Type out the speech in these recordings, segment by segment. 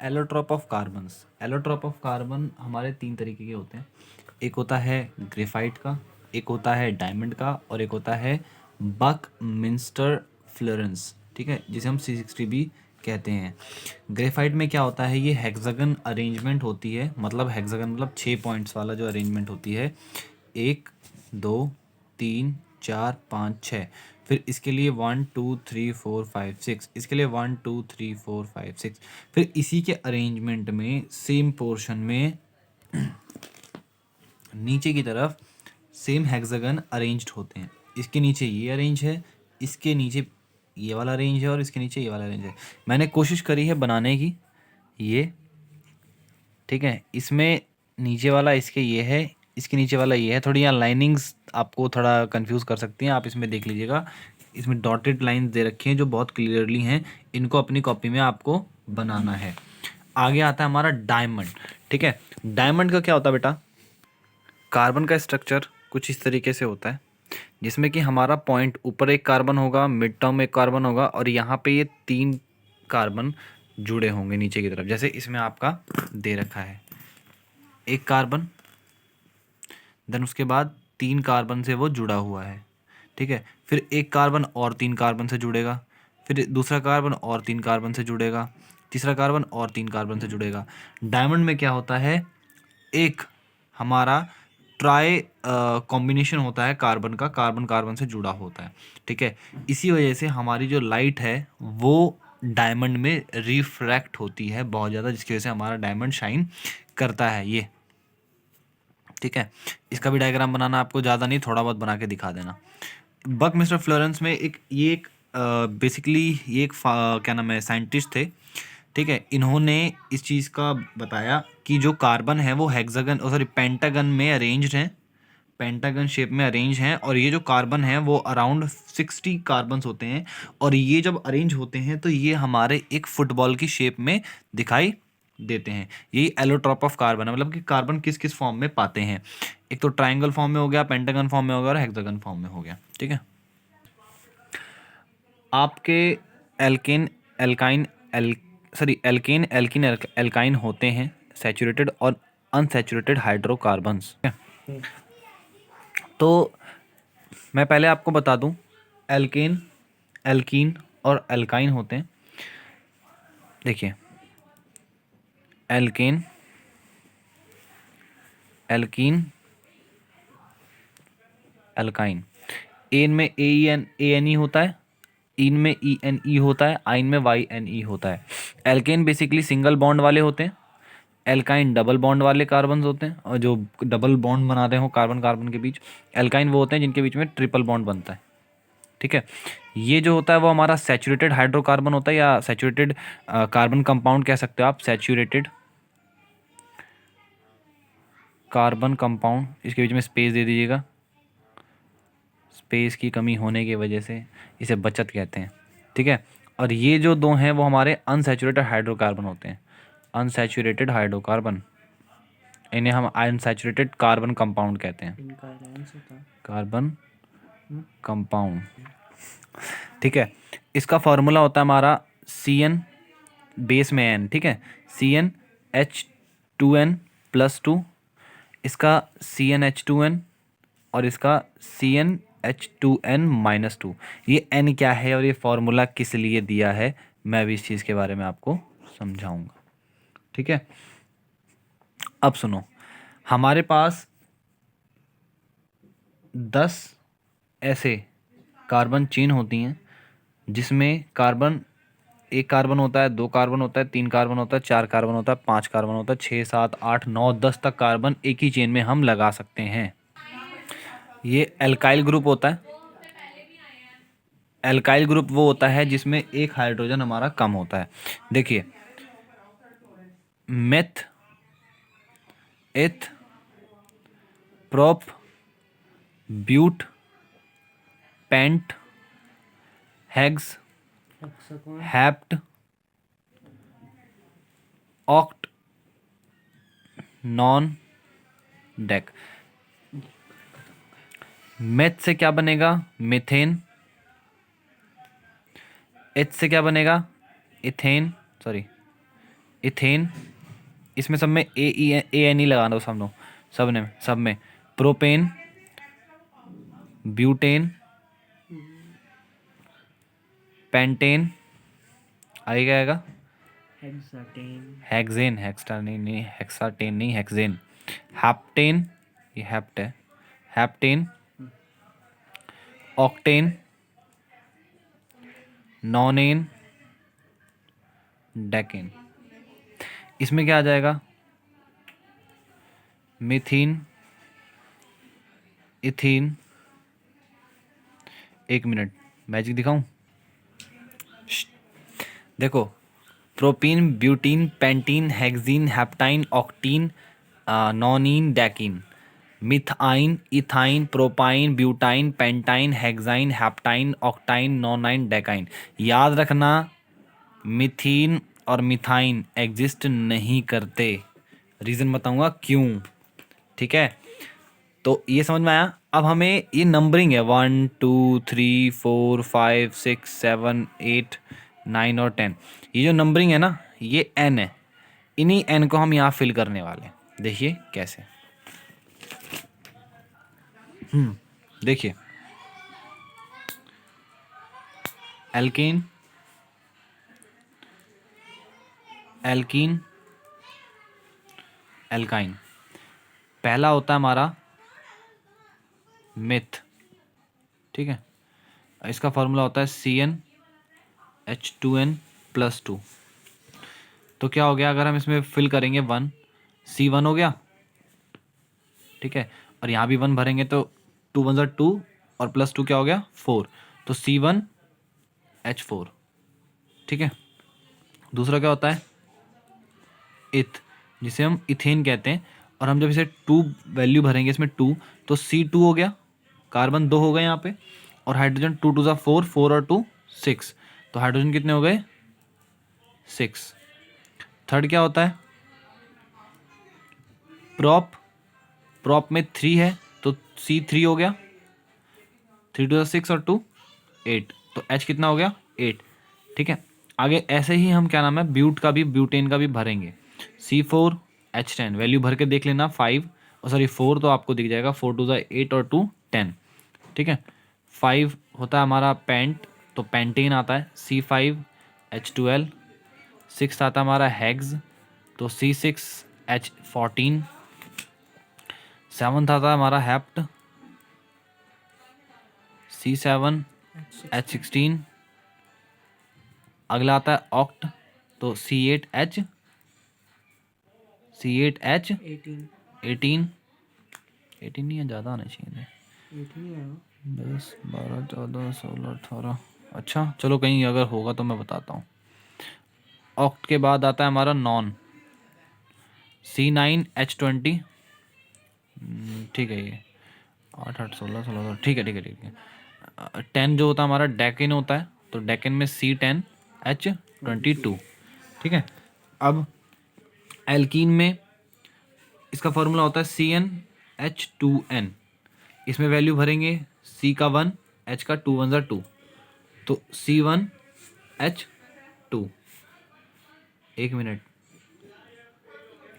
Allotrope of carbons. Allotrope of carbon हमारे तीन तरीके के होते हैं। एक होता है ग्रेफाइट का, एक होता है डायमंड का, और एक होता है बकमिंस्टर फ्लोरेंस, ठीक है, जिसे हम C60B कहते हैं। ग्रेफाइट में क्या होता है, ये हेक्सागन अरेंजमेंट होती है, मतलब हेक्सागन मतलब 6 पॉइंट्स वाला जो अरेंजमेंट होती है, 1 2 3 4 5 6। फिर इसके लिए 1 2 3 4 5 6, इसके लिए 1 2 3 4 5 6। फिर इसी के अरेंजमेंट में सेम पोर्शन में नीचे की तरफ सेम हेक्सागन अरेंज्ड होते हैं। इसके नीचे ये अरेंज है, इसके नीचे ये वाला अरेंज है, और इसके नीचे ये वाला अरेंज है। मैंने कोशिश करी है बनाने की ये, ठीक है। इसमें नीचे वाला इसके ये है, इसके नीचे वाला ये है। थोड़ी यहाँ लाइनिंग्स आपको थोड़ा कंफ्यूज कर सकती हैं, आप इसमें देख लीजिएगा। इसमें डॉटेड लाइंस दे रखी हैं जो बहुत क्लियरली हैं, इनको अपनी कॉपी में आपको बनाना है। आगे आता है हमारा डायमंड, ठीक है। डायमंड का क्या होता है बेटा, कार्बन का स्ट्रक्चर कुछ इस तरीके से होता है, जिसमें कि हमारा पॉइंट ऊपर एक कार्बन होगा, मिड टर्म एक कार्बन होगा, और यहाँ पे ये 3 कार्बन जुड़े होंगे नीचे की तरफ, जैसे इसमें आपका दे रखा है। एक कार्बन, देन उसके बाद 3 कार्बन से वो जुड़ा हुआ है, ठीक है। फिर एक कार्बन और 3 कार्बन से जुड़ेगा, फिर दूसरा कार्बन और 3 कार्बन से जुड़ेगा, तीसरा कार्बन और 3 कार्बन से जुड़ेगा। डायमंड में क्या होता है, एक हमारा ट्राई कॉम्बिनेशन होता है कार्बन का, कार्बन कार्बन से जुड़ा होता है, ठीक है। इसी वजह से हमारी जो लाइट है वो डायमंड में रिफ्रैक्ट होती है बहुत ज़्यादा, जिसकी वजह से हमारा डायमंड शाइन करता है ये, ठीक है। इसका भी डायग्राम बनाना आपको ज़्यादा नहीं, थोड़ा बहुत बना के दिखा देना। बकमिस्टर फ्लोरेंस में एक बेसिकली ये एक क्या नाम है, साइंटिस्ट थे, ठीक है। इन्होंने इस चीज़ का बताया कि जो कार्बन है वो हेक्सागन सॉरी पेंटागन में अरेंज्ड हैं, पेंटागन शेप में अरेंज हैं, और ये जो कार्बन है वो अराउंड 60 कार्बन्स होते हैं, और ये जब अरेंज होते हैं तो ये हमारे एक फुटबॉल की शेप में दिखाई देते हैं। यही एलोट्रॉप ऑफ कार्बन है, मतलब कि कार्बन किस किस फॉर्म में पाते हैं। एक तो ट्राइंगल फॉर्म में हो गया, पेंटागन फॉर्म में हो गया, और हेक्सागन फॉर्म में हो गया, ठीक है। आपके alkane alkyne L sorry alkane alkene alkyne होते हैं सैचुरेटेड और अनसैचुरेटेड हाइड्रोकार्बन्स, ठीक है। तो मैं पहले आपको बता दूं, एल्केन एल्कीन और एल्काइन होते हैं। देखिए, एल्केन एल्कीन एल्काइन, एन में ए एन ई होता है, इन में E N E होता है, आइन में Y N E होता है। एल्केन बेसिकली सिंगल बॉन्ड वाले होते हैं, एल्काइन डबल बॉन्ड वाले कार्बन होते हैं, और जो डबल बॉन्ड बनाते हो कार्बन कार्बन के बीच। एल्काइन वो होते हैं जिनके बीच में ट्रिपल बॉन्ड बनता है, ठीक है। ये जो होता है वो हमारा सैचुरेटेड हाइड्रोकार्बन होता है, या सैचुरेटेड कार्बन कंपाउंड कह सकते हो आप, सैचुरेटेड कार्बन कंपाउंड। इसके बीच में स्पेस दे दीजिएगा, स्पेस की कमी होने की वजह से इसे बचत कहते हैं, ठीक है। और ये जो दो हैं वो हमारे अनसैचुरेटेड हाइड्रोकार्बन होते हैं, अनसैचुरेटेड हाइड्रोकार्बन, इन्हें हम अनसैचुरेटेड कार्बन कंपाउंड कहते हैं, कार्बन कंपाउंड, ठीक है। इसका फॉर्मूला होता है हमारा CN बेस में N, ठीक है, CnH2n+2, इसका CnH2n, और इसका CnH2n-2। ये N क्या है और ये फॉर्मूला किस लिए दिया है, मैं भी इस चीज़ के बारे में आपको समझाऊंगा, ठीक है। अब सुनो, हमारे पास 10 ऐसे कार्बन चेन होती हैं, जिसमें कार्बन, एक कार्बन होता है, 2 कार्बन होता है, 3 कार्बन होता है, 4 कार्बन होता है, 5 कार्बन होता है, 6 7 8 9 10 तक कार्बन एक ही चेन में हम लगा सकते हैं। ये एल्काइल ग्रुप होता है। एल्काइल ग्रुप वो होता है जिसमें एक हाइड्रोजन हमारा कम होता है। देखिए, meth, eth, prop, but, pent, hex, hept, oct, non, dec. Meth से क्या बनेगा, मीथेन। एच से क्या बनेगा, इथेन, सॉरी इथेन, इसमें सब में AN लगाना दो, सब में प्रोपेन, ब्यूटेन, पेंटेन, आगे क्या आएगा? हेक्सेन, हेक्साटेन नहीं, हेक्सेन, हैप्टेन, ये हैप्ट है, हैप्टेन, ऑक्टेन, नॉनेन, डेकेन। इसमें क्या आ जाएगा? मिथीन, इथीन, एक मिनट मैजिक दिखाऊं? देखो, propene, butene, pentene, hexene, heptene, octene, nonene, decene, methyne, ethyne, propyne, butyne, pentyne, hexyne, heptyne, octyne, nonyne, decyne. याद रखना, मिथीन और मिथाइन एग्जिस्ट नहीं करते। रीज़न बताऊंगा क्यों, ठीक है? तो ये समझ में आया। अब हमें ये नंबरिंग है 1 2 3 4 5 6 7 8 9 और 10। ये जो नंबरिंग है ना, ये n है। इन्हीं n को हम यहाँ फिल करने वाले हैं। देखिए कैसे। देखिए, एल्केन, एल्कीन, एल्काइन। पहला होता है हमारा मिथ, ठीक है? इसका फॉर्मूला होता है CnH2n+2। तो क्या हो गया, अगर हम इसमें फिल करेंगे 1, C1 हो गया, ठीक है? और यहाँ भी 1 भरेंगे तो 2 1 2 और +2 क्या हो गया? 4। तो C1H4, ठीक है? दूसरा क्या होता है? इथ, जिसे हम इथेन कहते हैं। और हम जब इसे 2 वैल्यू भरेंगे इसमें 2, तो C2 हो गया, कार्बन 2 हो गए यहाँ पे, और हाइड्रोजन 2 2 4, 4 और 2 6। तो हाइड्रोजन कितने हो गए? 6। थर्ड क्या होता है? प्रॉप, प्रॉप में 3 है तो C3 हो गया, 3 2 6 और 2 8। तो H कितना हो गया? 8, ठीक है? आगे ऐसे ही हम क्या नाम है, ब्यूटेन का भी भरेंगे। C4H10 वैल्यू भर के देख लेना, 5 और सॉरी 4 तो आपको दिख जाएगा, 4 2 8 और 2 10, ठीक है? 5 होता है हमारा पेंट, तो पेंटेन आता है C5H12। 6 आता है हमारा हेग्स, तो C6H14। 7 आता है हमारा हेप्ट, C7H16। अगला आता है ऑक्ट, तो C8H18। 18 नहीं है, ज़्यादा आना चाहिए। 10 12 14 16 18। अच्छा चलो, कहीं अगर होगा तो मैं बताता हूँ। ऑक्ट के बाद आता है हमारा नॉन, C9H20, ठीक है? ये 8 8 16 16, ठीक है, ठीक है, ठीक है। 10 जो होता है हमारा डेकिन होता है, तो डेकिन में C10H22, ठीक है? अब एल्कीन में इसका फॉर्मूला होता है CnH2n। इसमें वैल्यू भरेंगे, C का 1, H का 2 1 2, तो C1H2। एक मिनट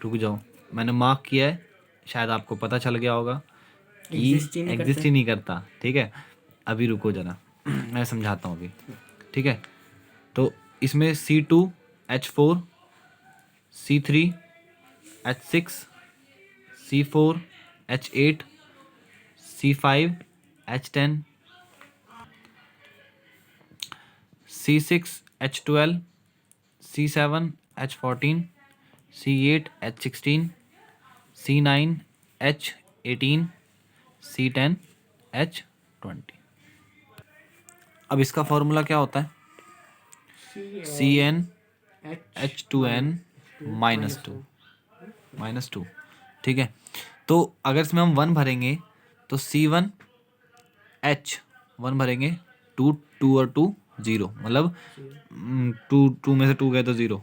रुक जाओ, मैंने मार्क किया है, शायद आपको पता चल गया होगा कि एग्जिस्ट ही नहीं करता, ठीक है? अभी रुको जरा, मैं समझाता हूँ अभी, ठीक है? तो इसमें C2H4, C3H6, C4H8, C5H10, C6H12, C7H14, C8H16, C9H18, C10H20। अब इसका फॉर्मूला क्या होता है? CnH2n-2, ठीक है? तो अगर इसमें हम 1 भरेंगे तो C1H1 भरेंगे, 2 2 और 2 0, मतलब 2 में से 2 गए तो 0,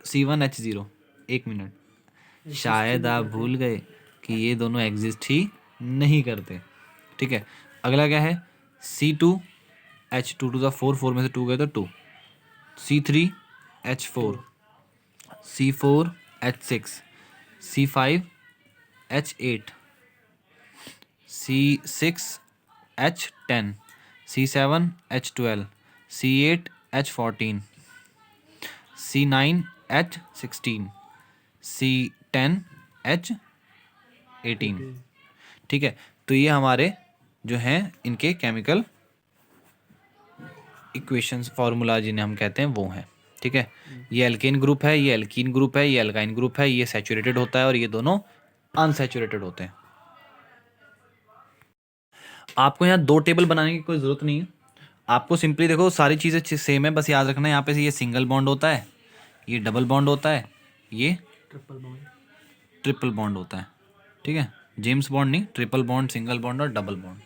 C1H0। एक मिनट, शायद आप भूल गए कि ये दोनों एग्जिस्ट ही नहीं करते, ठीक है? अगला क्या है? C2H2 4, 4 में से 2 गए तो 2, C3H4, C4H6, C5H8, C6H10, C7H12, C8H14, C9H16, C10H18। ठीक है, तो ये हमारे जो हैं इनके केमिकल इक्वेशंस, फार्मूला जिन्हें हम कहते हैं वो हैं। ठीक है, ये एल्केन ग्रुप है, ये एल्कीन ग्रुप है, ये एल्काइन ग्रुप है, ये सैचुरेटेड होता है और ये दोनों अनसैचुरेटेड होते हैं। आपको यहाँ दो टेबल बनाने की कोई ज़रूरत नहीं है, आपको सिंपली देखो सारी चीज़ें सेम है, बस याद रखना है यहाँ पे से ये सिंगल बॉन्ड होता है, ये डबल बॉन्ड होता है, ये ट्रिपल बॉन्ड होता है। ठीक है, जेम्स बॉन्ड नहीं, ट्रिपल बॉन्ड, सिंगल बॉन्ड और double bond,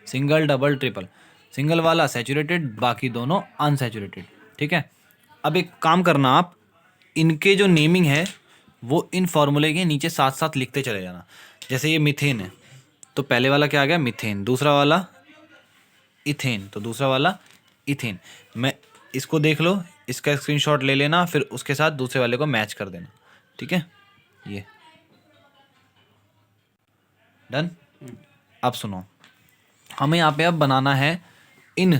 single double triple, single वाला सैचुरेटेड, बाकी दोनों अनसैचुरेटेड। ठीक है, अब एक काम करना, आप इनके जो नेमिंग है वो इन फॉर्मूले के नीचे साथ साथ लिखते चले जाना। जैसे ये मीथेन है तो पहले वाला क्या आ गया, मीथेन, दूसरा वाला इथेन, तो दूसरा वाला इथेन। मैं इसको देख लो, इसका स्क्रीनशॉट ले लेना, फिर उसके साथ दूसरे वाले को मैच कर देना। ठीक है, ये डन। अब सुनो, हमें यहाँ पे अब बनाना है इन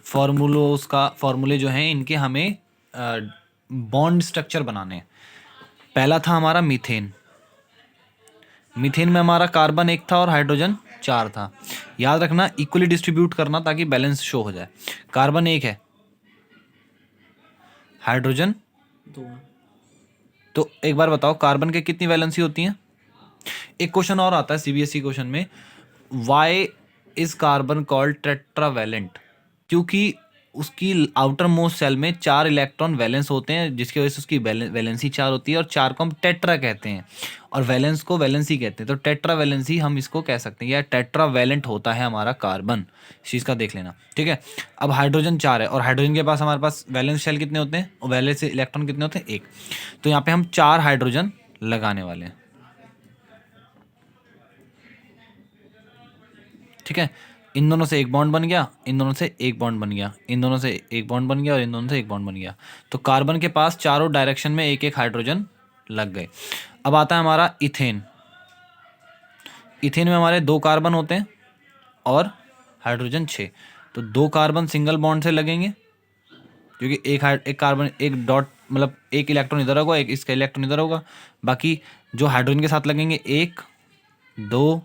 फॉर्मूले जो हैं इनके हमें बॉन्ड स्ट्रक्चर बनाने हैं। पहला था हमारा मीथेन, मीथेन में हमारा कार्बन एक था और हाइड्रोजन 4 था। याद रखना इक्वली डिस्ट्रीब्यूट करना ताकि बैलेंस शो हो जाए। कार्बन 1 है, हाइड्रोजन 2। तो एक बार बताओ कार्बन के कितनी वैलेंसी होती हैं। एक क्वेश्चन और आता है सीबीएसई क्वेश्चन में, why is carbon called tetravalent, क्योंकि उसकी आउटर मोस्ट सेल में 4 इलेक्ट्रॉन वैलेंस होते हैं, जिसकी वजह से उसकी वैलेंसी 4 होती है, और 4 को हम टेट्रा कहते हैं और वैलेंस को वैलेंसी कहते हैं। तो टेट्रा वैलेंसी हम इसको कह सकते हैं, या टेट्रा वैलेंट होता है हमारा कार्बन, इस चीज़ का देख लेना। ठीक है, अब हाइड्रोजन 4 है और हाइड्रोजन के पास हमारे पास वैलेंस शेल कितने होते हैं और वैलेंस इलेक्ट्रॉन कितने होते हैं, 1। तो यहाँ पे हम 4 हाइड्रोजन लगाने वाले हैं। ठीक है, इन दोनों से एक बॉन्ड बन गया, इन दोनों से एक बॉन्ड बन गया, इन दोनों से एक बॉन्ड बन गया और इन दोनों से एक बॉन्ड बन गया। तो कार्बन के पास चारों डायरेक्शन में एक एक हाइड्रोजन लग गए। अब आता है हमारा इथेन। इथेन में हमारे 2 कार्बन होते हैं और हाइड्रोजन 6। तो 2 कार्बन सिंगल बॉन्ड से लगेंगे, क्योंकि एक कार्बन, एक डॉट, मतलब एक इलेक्ट्रॉन इधर होगा, एक इसका इलेक्ट्रॉन इधर होगा। बाकी जो हाइड्रोजन के साथ लगेंगे 1 2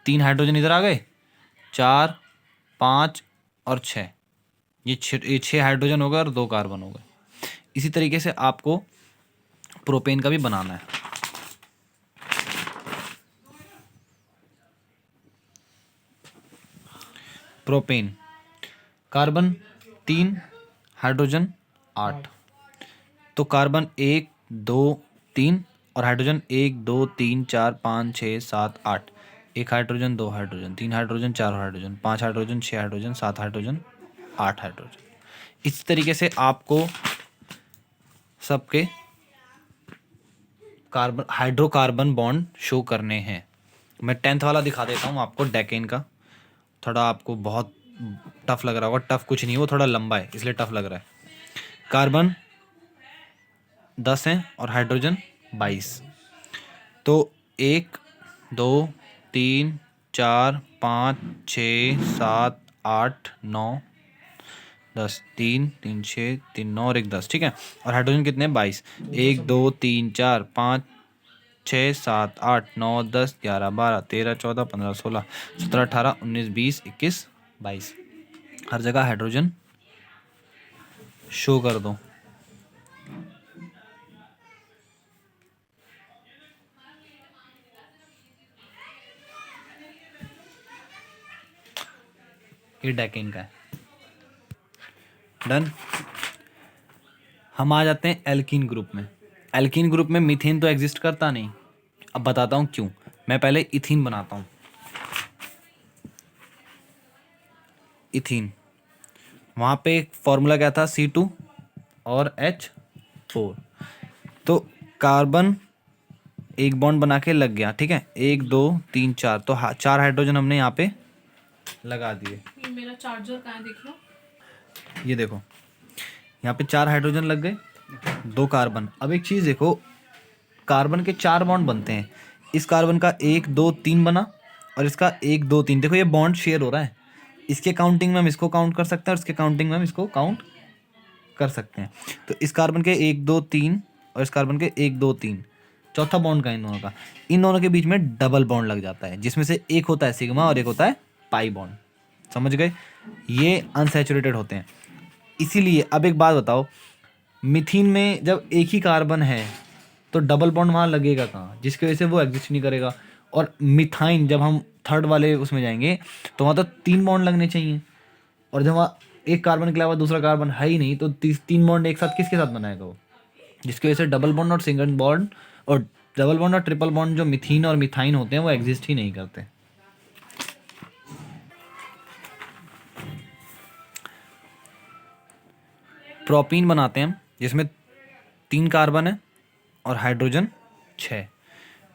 3 हाइड्रोजन इधर आ गए, 4 5 और 6, ये 6 हाइड्रोजन हो गए और 2 कार्बन हो गए। इसी तरीके से आपको प्रोपेन का भी बनाना है। Propane, carbon 3, hydrogen 8। तो कार्बन 1 2 3 और hydrogen 1 2 3 4 5 6 7 8। 1 hydrogen, 2 hydrogen, 3 hydrogen, 4 hydrogen, 5 hydrogen, 6 hydrogen, 7 hydrogen, 8 hydrogen. इस तरीके से आपको सबके कार्बन हाइड्रोकार्बन बॉन्ड शो करने हैं। मैं 10th वाला दिखा देता हूँ आपको, डेकेन का। थोड़ा आपको बहुत टफ लग रहा होगा, टफ कुछ नहीं, वो थोड़ा लंबा है इसलिए टफ लग रहा है। कार्बन 10 हैं और हाइड्रोजन 22। तो 1 2 3 4 5 6 7 8 9 10, 3 3 6 3 9 और 1 10। ठीक है, और हाइड्रोजन कितने, 22। 1 2 3 4 5 6 7 8 9 10 11 12 13 14 15 16 17 18 19 20 21 22। हर जगह हाइड्रोजन शो कर दो। ये डेकेन का है। डन। हम आ जाते हैं एल्कीन ग्रुप में। एल्कीन ग्रुप में मीथेन तो एग्जिस्ट करता नहीं। अब बताता हूँ क्यों। मैं पहले इथीन बनाता हूँ। इथीन, वहाँ पे एक फॉर्मूला क्या था, C2 और H4। तो कार्बन एक बॉन्ड बना के लग गया। ठीक है, 1 2 3 4, तो 4 हाइड्रोजन हमने यहाँ पे लगा दिए। ये मेरा चार्जर कहाँ है, देख लो। ये देखो, यहाँ पे 4 हाइड्रोजन लग गए। 2 कार्बन। अब एक चीज़ देखो, कार्बन के 4 बॉन्ड बनते हैं। इस कार्बन का 1 2 3 बना और इसका 1 2 3। देखो ये बॉन्ड शेयर हो रहा है। इसके काउंटिंग में हम इसको काउंट कर सकते हैं और इसके काउंटिंग में हम इसको काउंट कर सकते हैं। तो इस कार्बन के 1 2 3 और इस कार्बन के 1 2 3, चौथा बॉन्ड का इन दोनों का, इन दोनों के बीच में डबल बॉन्ड लग जाता है, जिसमें से एक होता है सिग्मा और एक होता है पाई बॉन्ड। समझ गए? ये अनसैचुरेटेड होते हैं। इसीलिए अब एक बात बताओ, मिथीन में जब एक ही कार्बन है तो डबल बॉन्ड वहाँ लगेगा कहाँ, जिसकी वजह से वो एग्जिस्ट नहीं करेगा। और मिथाइन जब हम थर्ड वाले उसमें जाएंगे तो वहाँ तो 3 बॉन्ड लगने चाहिए, और जब वहाँ एक कार्बन के अलावा दूसरा कार्बन है ही नहीं, तो 3 बॉन्ड एक साथ किसके साथ बनाएगा वो, जिसकी वजह से डबल बॉन्ड और सिंगल बॉन्ड और डबल बॉन्ड और ट्रिपल बॉन्ड जो मिथीन और मिथाइन होते हैं वो एग्जिस्ट ही नहीं करते। प्रोपीन बनाते हैं हम, जिसमें 3 कार्बन है और हाइड्रोजन 6।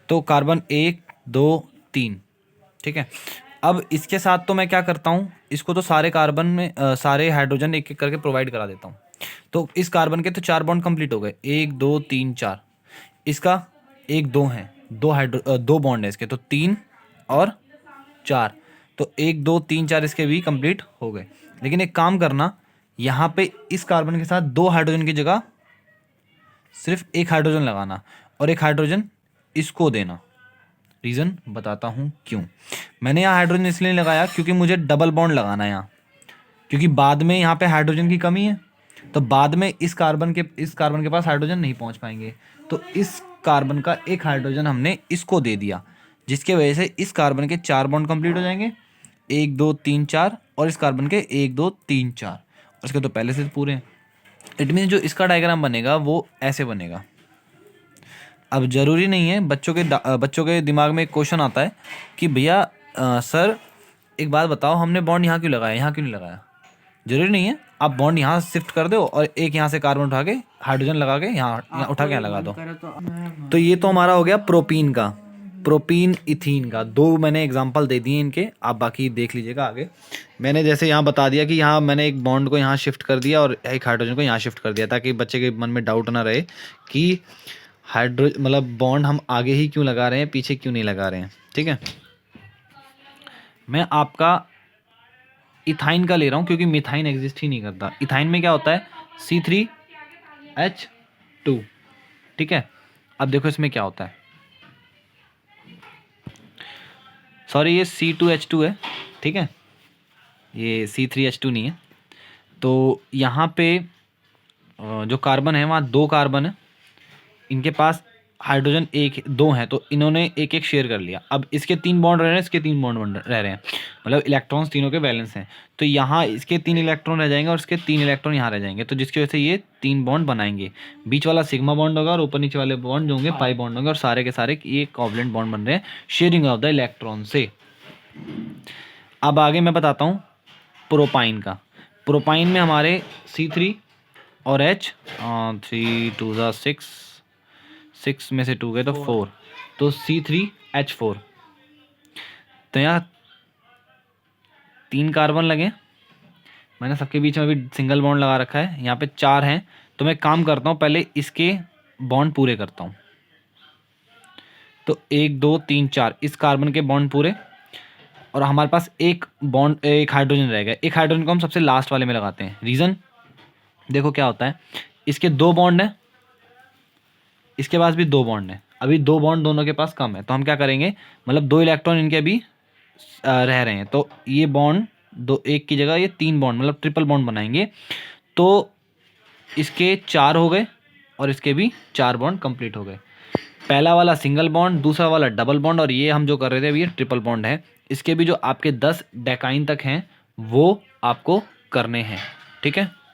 तो कार्बन 1 2 3, ठीक है। अब इसके साथ तो मैं क्या करता हूँ, इसको तो सारे कार्बन में सारे हाइड्रोजन एक एक करके प्रोवाइड करा देता हूँ। तो इस कार्बन के तो 4 बॉन्ड कंप्लीट हो गए, 1 2 3 4। इसका 1 2 है, 2 बॉन्ड है इसके, तो 3 और 4, तो 1 2 3 4 इसके भी कंप्लीट हो गए। लेकिन एक काम करना, यहाँ पे इस कार्बन के साथ 2 हाइड्रोजन की जगह सिर्फ एक हाइड्रोजन लगाना और एक हाइड्रोजन इसको देना। रीज़न बताता हूँ क्यों। मैंने यहाँ हाइड्रोजन इसलिए नहीं लगाया क्योंकि मुझे डबल बॉन्ड लगाना है यहाँ, क्योंकि बाद में यहाँ पे हाइड्रोजन की कमी है, तो बाद में इस कार्बन के पास हाइड्रोजन नहीं पहुँच पाएंगे। तो इस कार्बन का एक हाइड्रोजन हमने इसको दे दिया, जिसके वजह से इस कार्बन के 4 बॉन्ड कंप्लीट हो जाएंगे, 1 2 3 4, और इस कार्बन के 1 2 3 4, और इसके तो पहले से पूरे हैं। इट मीन जो इसका डायग्राम बनेगा वो ऐसे बनेगा। अब ज़रूरी नहीं है, बच्चों के दिमाग में एक क्वेश्चन आता है कि भैया सर एक बात बताओ, हमने बॉन्ड यहाँ क्यों लगाया, यहाँ क्यों नहीं लगाया। ज़रूरी नहीं है, आप बॉन्ड यहाँ शिफ्ट कर दो और एक यहाँ से कार्बन उठा के हाइड्रोजन लगा के यहाँ उठा के यहाँ लगा दो। तो ये तो हमारा हो गया प्रोपीन का, प्रोपीन इथीन का। 2 मैंने एग्जांपल दे दिए इनके, आप बाकी देख लीजिएगा आगे। मैंने जैसे यहाँ बता दिया कि यहाँ मैंने एक बॉन्ड को यहाँ शिफ्ट कर दिया और एक हाइड्रोजन को यहाँ शिफ्ट कर दिया, ताकि बच्चे के मन में डाउट ना रहे कि मतलब बॉन्ड हम आगे ही क्यों लगा रहे हैं, पीछे क्यों नहीं लगा रहे हैं। ठीक है, मैं आपका इथाइन का ले रहा हूँ क्योंकि मिथाइन एग्जिस्ट ही नहीं करता। इथाइन में क्या होता है, C3H2। ठीक है, अब देखो इसमें क्या होता है, सॉरी ये C2H2 है, ठीक है, ये C3H2 नहीं है। तो यहाँ पे जो कार्बन है वहाँ 2 कार्बन है, इनके पास हाइड्रोजन 2 हैं, तो इन्होंने एक एक शेयर कर लिया। अब इसके 3 बॉन्ड रह रहे हैं, इसके 3 बॉन्ड रह रहे हैं, मतलब इलेक्ट्रॉन्स तीनों के बैलेंस हैं। तो यहाँ इसके 3 इलेक्ट्रॉन रह जाएंगे और इसके 3 इलेक्ट्रॉन यहाँ रह जाएंगे, तो जिसकी वजह से ये 3 बॉन्ड बनाएंगे। बीच वाला सिग्मा बॉन्ड होगा और ऊपर नीचे वाले बॉन्ड जो होंगे पाई बॉन्ड होंगे, और सारे के सारे ये कोवलेंट बॉन्ड बन रहे हैं शेयरिंग ऑफ द इलेक्ट्रॉन से। अब आगे मैं बताता हूँ प्रोपाइन का। प्रोपाइन में हमारे C3 और H, 3 2 6 में से 2 गए तो 4, तो C3H4। तो यहाँ 3 कार्बन लगे, मैंने सबके बीच में अभी सिंगल बॉन्ड लगा रखा है, यहाँ पे 4 हैं। तो मैं काम करता हूँ, पहले इसके बॉन्ड पूरे करता हूँ। तो 1 2 3 4 इस कार्बन के बॉन्ड पूरे, और हमारे पास एक हाइड्रोजन रह गया। एक हाइड्रोजन को हम सबसे लास्ट वाले में लगाते हैं। रीज़न देखो क्या होता है, इसके 2 बॉन्ड है, इसके पास भी 2 बॉन्ड है, अभी 2 बॉन्ड दोनों के पास कम है, तो हम क्या करेंगे, मतलब 2 इलेक्ट्रॉन इनके अभी रह रहे हैं, तो ये बॉन्ड एक की जगह ये 3 बॉन्ड मतलब ट्रिपल बॉन्ड बनाएंगे। तो इसके 4 हो गए और इसके भी 4 बॉन्ड कंप्लीट हो गए। पहला वाला सिंगल बॉन्ड, दूसरा वाला डबल बॉन्ड, और ये हम जो कर रहे थे अभी ये ट्रिपल बॉन्ड है। इसके भी जो आपके 10 डेकाइन तक हैं वो आपको करने हैं। ठीक है।